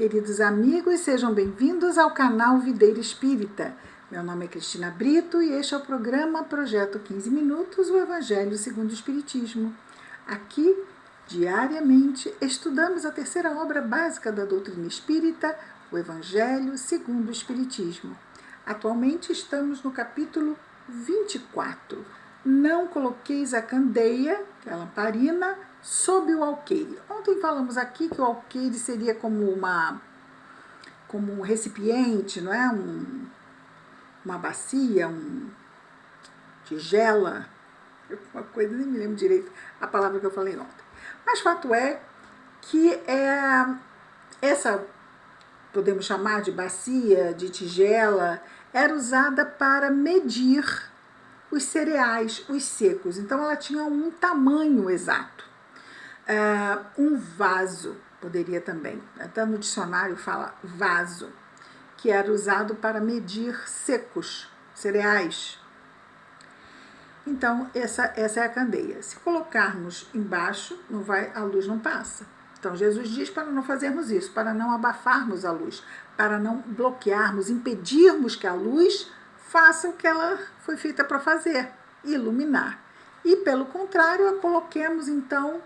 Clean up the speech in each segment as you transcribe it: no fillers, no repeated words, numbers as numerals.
Queridos amigos, sejam bem-vindos ao canal Videira Espírita. Meu nome é Cristina Brito e este é o programa Projeto 15 Minutos, o Evangelho segundo o Espiritismo. Aqui, diariamente, estudamos a terceira obra básica da doutrina espírita, o Evangelho segundo o Espiritismo. Atualmente estamos no capítulo 24. Não coloqueis a candeia, que é a lamparina, sob o alqueire. Ontem falamos aqui que o alqueire seria como um recipiente, não é? Uma bacia, tigela, uma coisa, nem me lembro direito a palavra que eu falei ontem. Mas fato é que essa, podemos chamar de bacia, de tigela, era usada para medir os cereais, os secos. Então ela tinha um tamanho exato. Um vaso, poderia também, até no dicionário fala vaso, que era usado para medir secos, cereais. Então, essa é a candeia. Se colocarmos embaixo, a luz não passa. Então, Jesus diz para não fazermos isso, para não abafarmos a luz, para não bloquearmos, impedirmos que a luz faça o que ela foi feita para fazer, iluminar. E, pelo contrário, a coloquemos, então,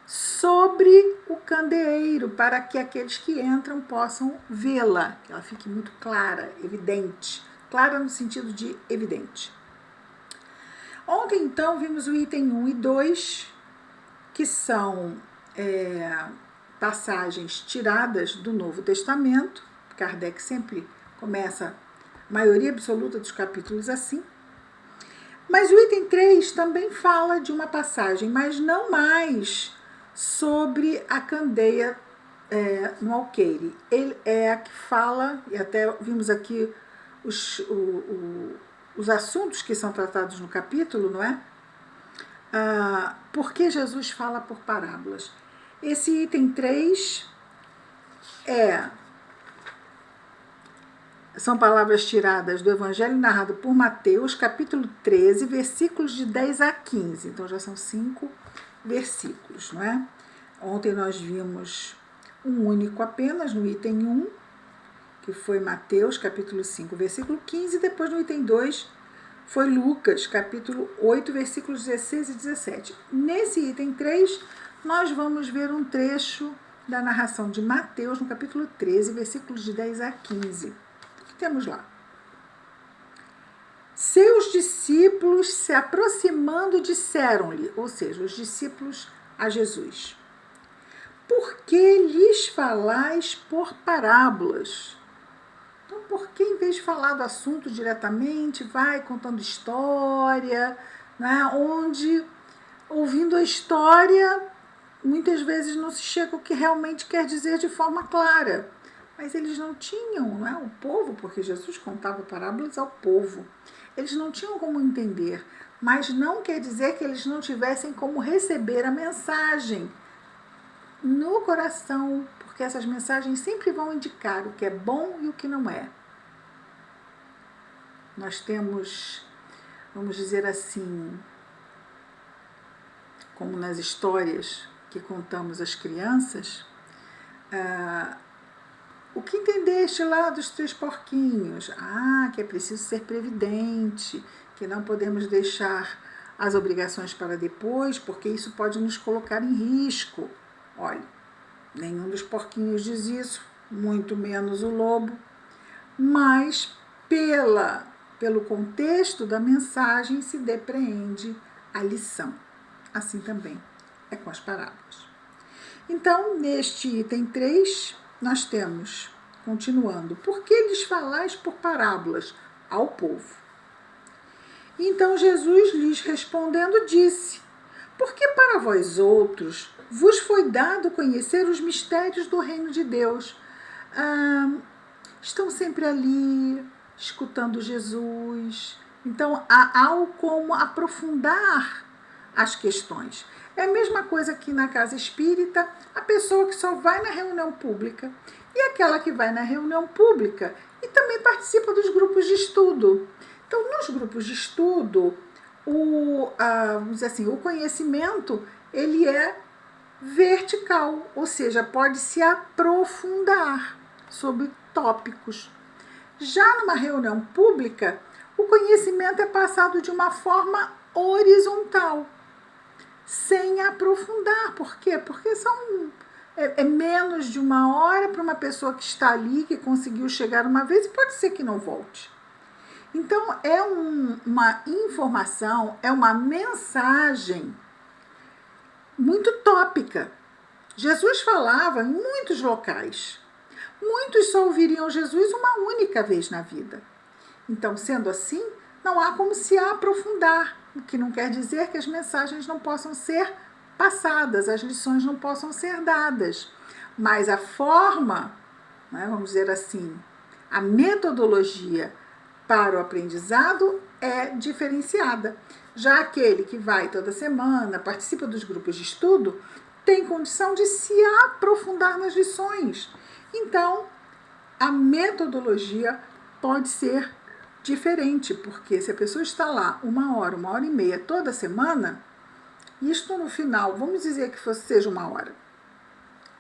sobre o candeeiro, para que aqueles que entram possam vê-la, que ela fique muito clara, evidente. Clara no sentido de evidente. Ontem, então, vimos o item 1 e 2, que são passagens tiradas do Novo Testamento. Kardec sempre começa a maioria absoluta dos capítulos assim. Mas o item 3 também fala de uma passagem, mas não mais sobre a candeia no alqueire. Ele é a que fala, e até vimos aqui os assuntos que são tratados no capítulo, não é? Por que Jesus fala por parábolas? Esse item 3 são palavras tiradas do Evangelho narrado por Mateus, capítulo 13, versículos de 10 a 15. Então já são 5 versículos, não é? Ontem nós vimos um único apenas no item 1, que foi Mateus, capítulo 5, versículo 15, e depois no item 2 foi Lucas, capítulo 8, versículos 16 e 17. Nesse item 3, nós vamos ver um trecho da narração de Mateus, no capítulo 13, versículos de 10 a 15. O que temos lá? Seus discípulos, se aproximando, disseram-lhe, ou seja, os discípulos a Jesus: por que lhes falais por parábolas? Então, por que, em vez de falar do assunto diretamente, vai contando história, né, onde, ouvindo a história, muitas vezes não se chega ao que realmente quer dizer de forma clara. Mas eles não tinham, não é, o povo, porque Jesus contava parábolas ao povo. Eles não tinham como entender, mas não quer dizer que eles não tivessem como receber a mensagem no coração, porque essas mensagens sempre vão indicar o que é bom e o que não é. Nós temos, vamos dizer assim, como nas histórias que contamos às crianças, o que entendeste lá dos 3 porquinhos? Que é preciso ser previdente, que não podemos deixar as obrigações para depois, porque isso pode nos colocar em risco. Olha, nenhum dos porquinhos diz isso, muito menos o lobo, mas pelo contexto da mensagem se depreende a lição. Assim também é com as parábolas. Então, neste item 3, nós temos, continuando, por que lhes falais por parábolas ao povo? Então Jesus lhes respondendo disse: porque para vós outros vos foi dado conhecer os mistérios do reino de Deus. Estão sempre ali, escutando Jesus. Então, há algo como aprofundar as questões. É a mesma coisa que na casa espírita, a pessoa que só vai na reunião pública e aquela que vai na reunião pública e também participa dos grupos de estudo. Então, nos grupos de estudo, vamos dizer assim, o conhecimento ele é vertical, ou seja, pode se aprofundar sobre tópicos. Já numa reunião pública, o conhecimento é passado de uma forma horizontal, sem aprofundar. Por quê? Porque é menos de uma hora para uma pessoa que está ali, que conseguiu chegar uma vez e pode ser que não volte. Então, é uma informação, é uma mensagem muito tópica. Jesus falava em muitos locais. Muitos só ouviriam Jesus uma única vez na vida. Então, sendo assim, não há como se aprofundar, o que não quer dizer que as mensagens não possam ser passadas, as lições não possam ser dadas. Mas a forma, né, vamos dizer assim, a metodologia para o aprendizado é diferenciada. Já aquele que vai toda semana, participa dos grupos de estudo, tem condição de se aprofundar nas lições. Então, a metodologia pode ser diferente, porque se a pessoa está lá 1 hora e meia toda semana, isto no final, vamos dizer que seja 1 hora,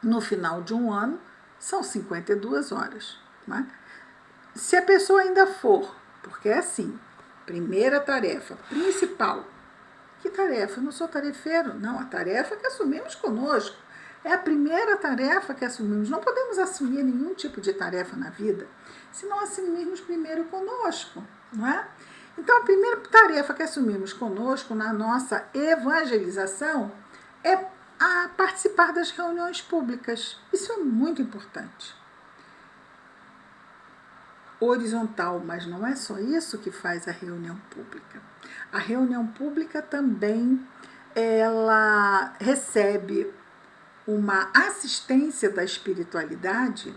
no final de um ano, são 52 horas. Né? Se a pessoa ainda for, porque é assim, primeira tarefa principal. Que tarefa? Eu não sou tarefeiro. Não, a tarefa que assumimos conosco. É a primeira tarefa que assumimos. Não podemos assumir nenhum tipo de tarefa na vida se não assumirmos primeiro conosco, não é? Então, a primeira tarefa que assumimos conosco na nossa evangelização é a participar das reuniões públicas. Isso é muito importante. Horizontal, mas não é só isso que faz a reunião pública. A reunião pública também ela recebe uma assistência da espiritualidade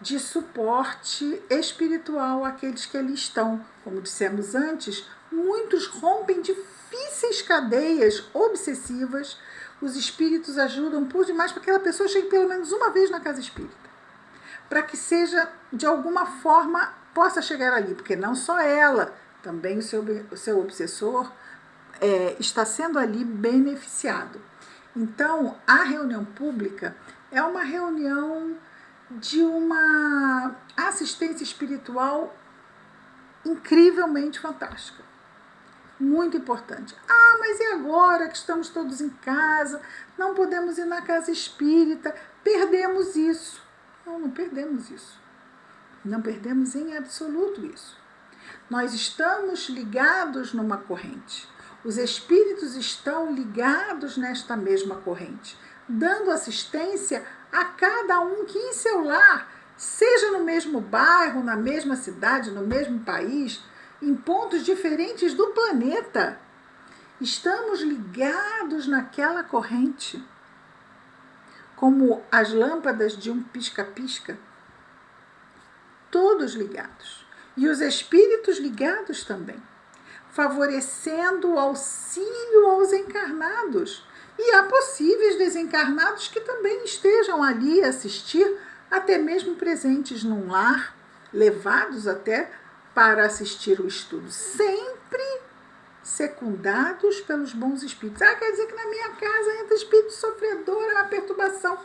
de suporte espiritual àqueles que ali estão. Como dissemos antes, muitos rompem difíceis cadeias obsessivas. Os espíritos ajudam por demais para que aquela pessoa chegue pelo menos uma vez na casa espírita, para que seja, de alguma forma, possa chegar ali, porque não só ela, também o seu obsessor está sendo ali beneficiado. Então, a reunião pública é uma reunião de uma assistência espiritual incrivelmente fantástica. Muito importante. Ah, mas e agora que estamos todos em casa, não podemos ir na casa espírita, perdemos isso. Não perdemos isso. Não perdemos em absoluto isso. Nós estamos ligados numa corrente. Os espíritos estão ligados nesta mesma corrente, dando assistência a cada um que em seu lar, seja no mesmo bairro, na mesma cidade, no mesmo país, em pontos diferentes do planeta. Estamos ligados naquela corrente, como as lâmpadas de um pisca-pisca, todos ligados. E os espíritos ligados também, favorecendo o auxílio aos encarnados. E há possíveis desencarnados que também estejam ali a assistir, até mesmo presentes num lar, levados até para assistir o estudo, sempre secundados pelos bons espíritos. Ah, quer dizer que na minha casa entra espírito sofredor, é uma perturbação.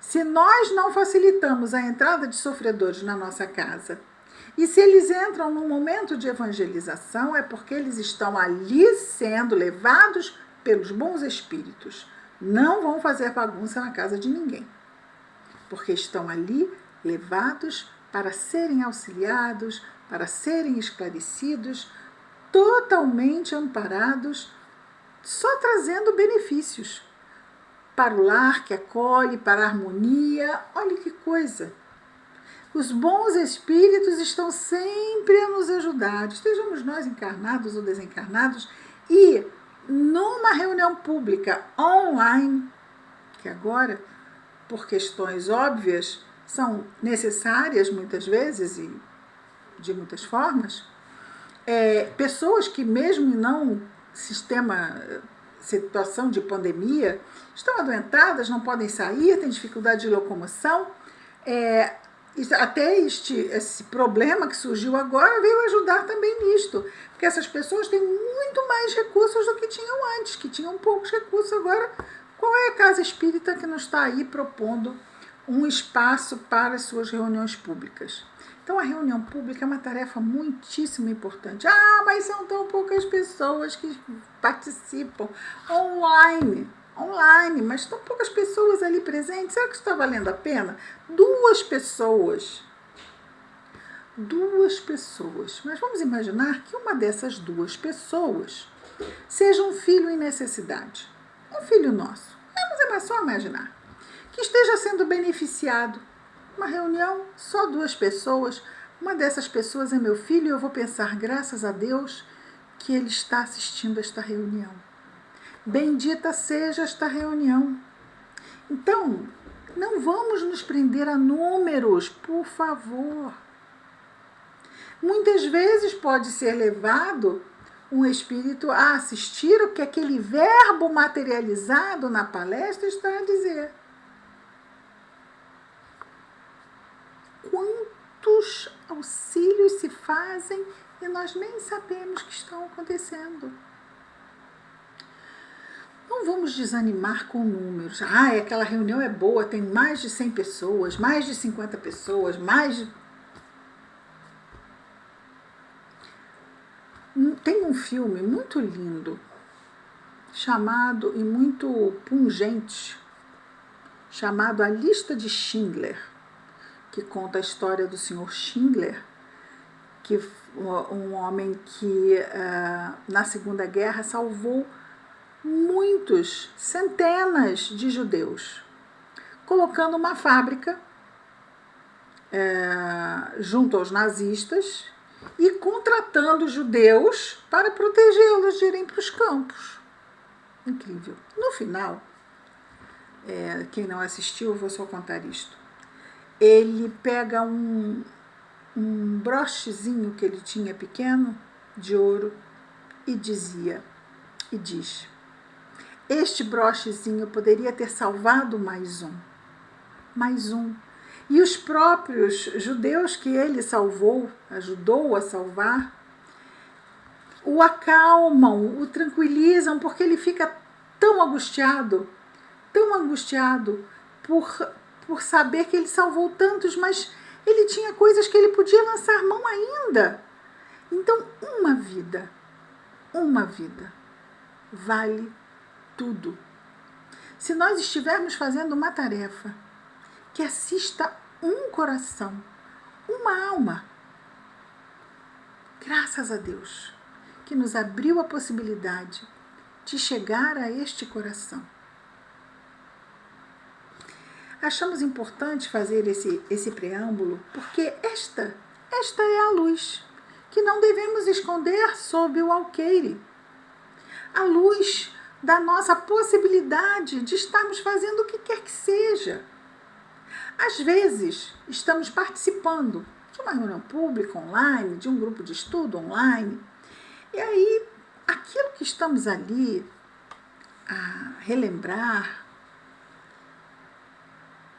Se nós não facilitamos a entrada de sofredores na nossa casa, e se eles entram num momento de evangelização, é porque eles estão ali sendo levados pelos bons espíritos. Não vão fazer bagunça na casa de ninguém, porque estão ali levados para serem auxiliados, para serem esclarecidos, totalmente amparados, só trazendo benefícios para o lar que acolhe, para a harmonia. Olha que coisa! Os bons espíritos estão sempre a nos ajudar, estejamos nós encarnados ou desencarnados, e numa reunião pública online, que agora, por questões óbvias, são necessárias muitas vezes e de muitas formas, pessoas que mesmo não situação de pandemia, estão adoentadas, não podem sair, têm dificuldade de locomoção, até esse problema que surgiu agora veio ajudar também nisto, porque essas pessoas têm muito mais recursos do que tinham antes, que tinham poucos recursos, agora Qual é a casa espírita que não está aí propondo um espaço para as suas reuniões públicas? Então, a reunião pública é uma tarefa muitíssimo importante. Ah, mas são tão poucas pessoas que participam online. Online, mas tão poucas pessoas ali presentes. Será que está valendo a pena? Duas pessoas. Mas vamos imaginar que uma dessas duas pessoas seja um filho em necessidade. Um filho nosso. Vamos só imaginar. Que esteja sendo beneficiado. Uma reunião, só duas pessoas. Uma dessas pessoas é meu filho e eu vou pensar, graças a Deus, que ele está assistindo esta reunião. Bendita seja esta reunião. Então, não vamos nos prender a números, por favor. Muitas vezes pode ser levado um espírito a assistir o que aquele verbo materializado na palestra está a dizer. Quantos auxílios se fazem e nós nem sabemos que estão acontecendo? Não vamos desanimar com números. Ah, aquela reunião é boa, tem mais de 100 pessoas, mais de 50 pessoas, mais de... Tem um filme muito lindo, chamado, e muito pungente, chamado A Lista de Schindler, que conta a história do Sr. Schindler, que um homem que na Segunda Guerra salvou muitos, centenas de judeus, colocando uma fábrica junto aos nazistas e contratando judeus para protegê-los de irem para os campos. Incrível. No final, quem não assistiu, eu vou só contar isto. Ele pega um brochezinho que ele tinha pequeno, de ouro, e diz: este brochezinho poderia ter salvado mais um. E os próprios judeus que ele salvou, ajudou a salvar, o acalmam, o tranquilizam, porque ele fica tão angustiado por saber que ele salvou tantos, mas ele tinha coisas que ele podia lançar mão ainda. Então, uma vida vale tudo. Se nós estivermos fazendo uma tarefa que assista um coração, uma alma, graças a Deus, que nos abriu a possibilidade de chegar a este coração. Achamos importante fazer esse preâmbulo, porque esta é a luz, que não devemos esconder sob o alqueire. A luz da nossa possibilidade de estarmos fazendo o que quer que seja. Às vezes, estamos participando de uma reunião pública online, de um grupo de estudo online, e aí aquilo que estamos ali a relembrar,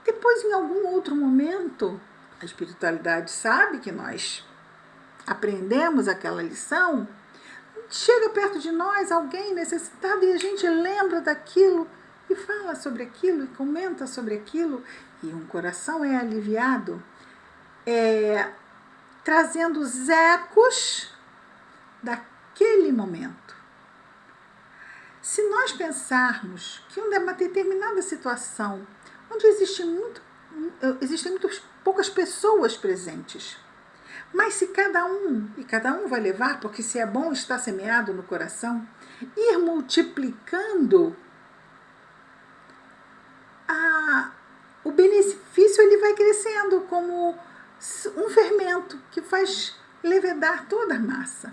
depois, em algum outro momento, a espiritualidade sabe que nós aprendemos aquela lição, chega perto de nós alguém necessitado e a gente lembra daquilo e fala sobre aquilo e comenta sobre aquilo, e um coração é aliviado, trazendo os ecos daquele momento. Se nós pensarmos que uma determinada situação onde existem muito poucas pessoas presentes, mas se cada um vai levar, porque se é bom estar semeado no coração, ir multiplicando, o benefício ele vai crescendo como um fermento que faz levedar toda a massa.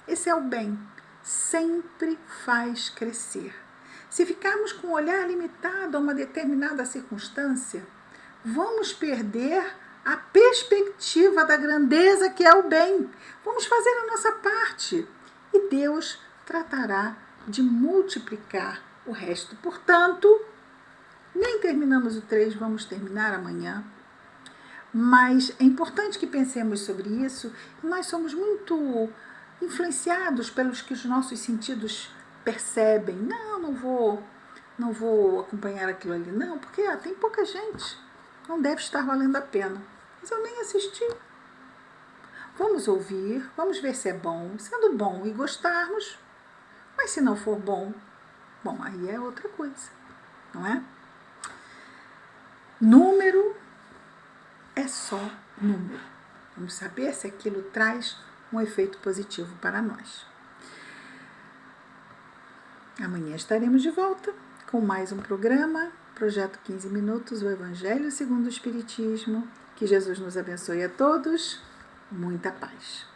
Esse é o bem, sempre faz crescer. Se ficarmos com o olhar limitado a uma determinada circunstância, vamos perder a perspectiva da grandeza que é o bem. Vamos fazer a nossa parte e Deus tratará de multiplicar o resto. Portanto, nem terminamos o 3, vamos terminar amanhã. Mas é importante que pensemos sobre isso. Nós somos muito influenciados pelos que os nossos sentidos percebem. Não vou não vou acompanhar aquilo ali. Não, porque tem pouca gente, não deve estar valendo a pena. Mas eu nem assisti. Vamos ouvir, vamos ver se é bom. Sendo bom e gostarmos, mas se não for bom, aí é outra coisa, não é? Número é só número. Vamos saber se aquilo traz um efeito positivo para nós. Amanhã estaremos de volta com mais um programa, Projeto 15 Minutos, o Evangelho segundo o Espiritismo. Que Jesus nos abençoe a todos. Muita paz.